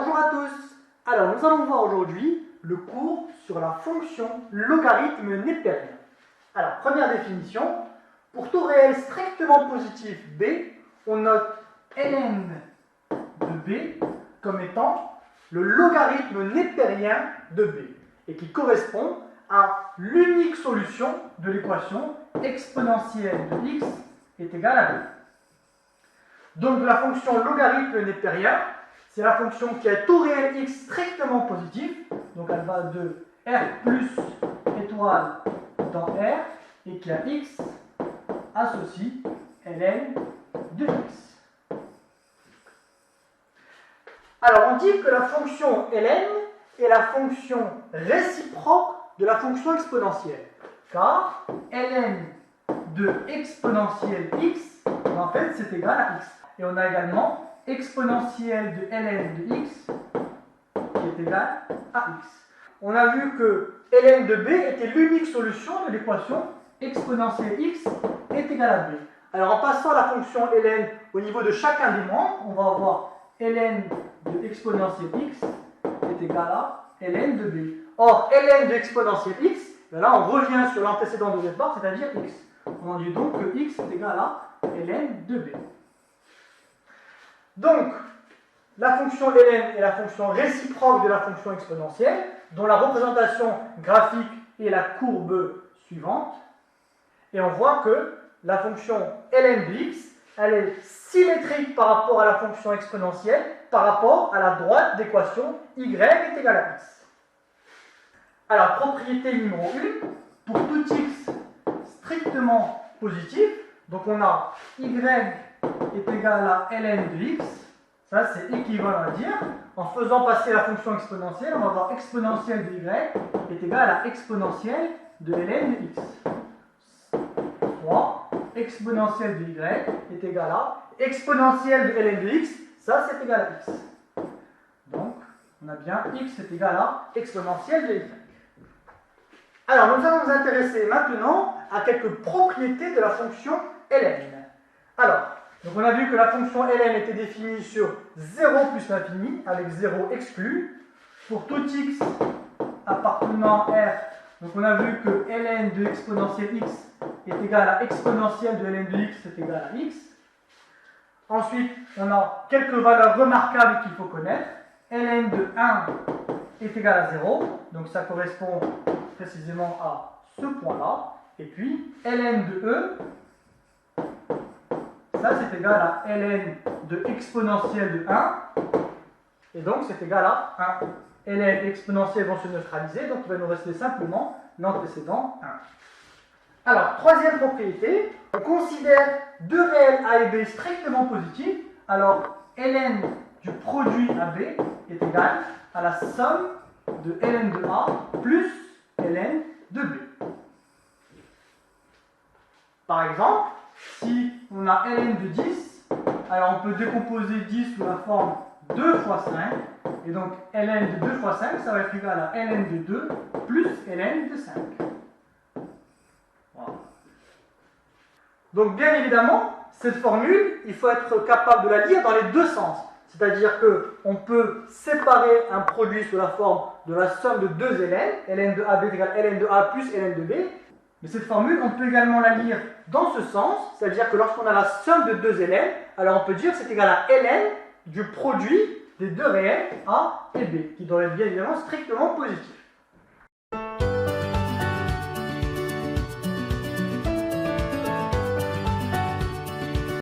Bonjour à tous. Alors nous allons voir aujourd'hui le cours sur la fonction logarithme népérien. Alors première définition, pour tout réel strictement positif b, on note ln de b comme étant le logarithme népérien de b et qui correspond à l'unique solution de l'équation exponentielle de x est égale à b. Donc la fonction logarithme népérien, c'est la fonction qui a taux réel x strictement positif, donc elle va de r plus étoile dans r, et qui a x associe ln de x. Alors on dit que la fonction ln est la fonction réciproque de la fonction exponentielle, car ln de exponentielle x, en fait c'est égal à x. Et on a également exponentielle de ln de x qui est égal à x. On a vu que ln de b était l'unique solution de l'équation exponentielle x est égal à b. Alors en passant la fonction ln au niveau de chacun des membres, on va avoir ln de exponentielle x est égal à ln de b. Or ln de exponentielle x, là on revient sur l'antécédent de départ, c'est-à-dire x. On dit donc que x est égal à ln de b. Donc, la fonction ln est la fonction réciproque de la fonction exponentielle, dont la représentation graphique est la courbe suivante. Et on voit que la fonction ln de x, elle est symétrique par rapport à la fonction exponentielle, par rapport à la droite d'équation y est égal à x. Alors, propriété numéro 1, pour tout x strictement positif, donc on a y est égal à ln de x, ça c'est équivalent à dire, en faisant passer la fonction exponentielle, on va avoir exponentielle de y est égal à exponentielle de ln de x. Soit exponentielle de y est égal à exponentielle de ln de x, ça c'est égal à x. Donc on a bien x est égal à exponentielle de y. Alors nous allons nous intéresser maintenant à quelques propriétés de la fonction ln. Alors, donc on a vu que la fonction ln était définie sur 0 plus l'infini, avec 0 exclu. Pour tout x appartenant à R, donc on a vu que ln de exponentielle x est égal à exponentielle de ln de x est égal à x. Ensuite, on a quelques valeurs remarquables qu'il faut connaître. Ln de 1 est égal à 0, donc ça correspond précisément à ce point-là. Et puis, ln de e, ça c'est égal à ln de exponentielle de 1, et donc c'est égal à 1. ln exponentielle vont se neutraliser, donc il va nous rester simplement l'antécédent 1. Alors, troisième propriété, on considère deux réels a et b strictement positifs, alors ln du produit AB est égal à la somme de ln de A plus ln de B. Par exemple, si on a ln de 10, alors on peut décomposer 10 sous la forme 2 fois 5, et donc ln de 2 fois 5, ça va être égal à ln de 2 plus ln de 5. Voilà. Donc bien évidemment, cette formule, il faut être capable de la lire dans les deux sens. C'est-à-dire qu'on peut séparer un produit sous la forme de la somme de deux ln de AB est égal à ln de A plus ln de B. Mais cette formule, on peut également la lire dans ce sens, c'est-à-dire que lorsqu'on a la somme de deux ln, alors on peut dire que c'est égal à ln du produit des deux réels A et B, qui doivent être bien évidemment strictement positifs.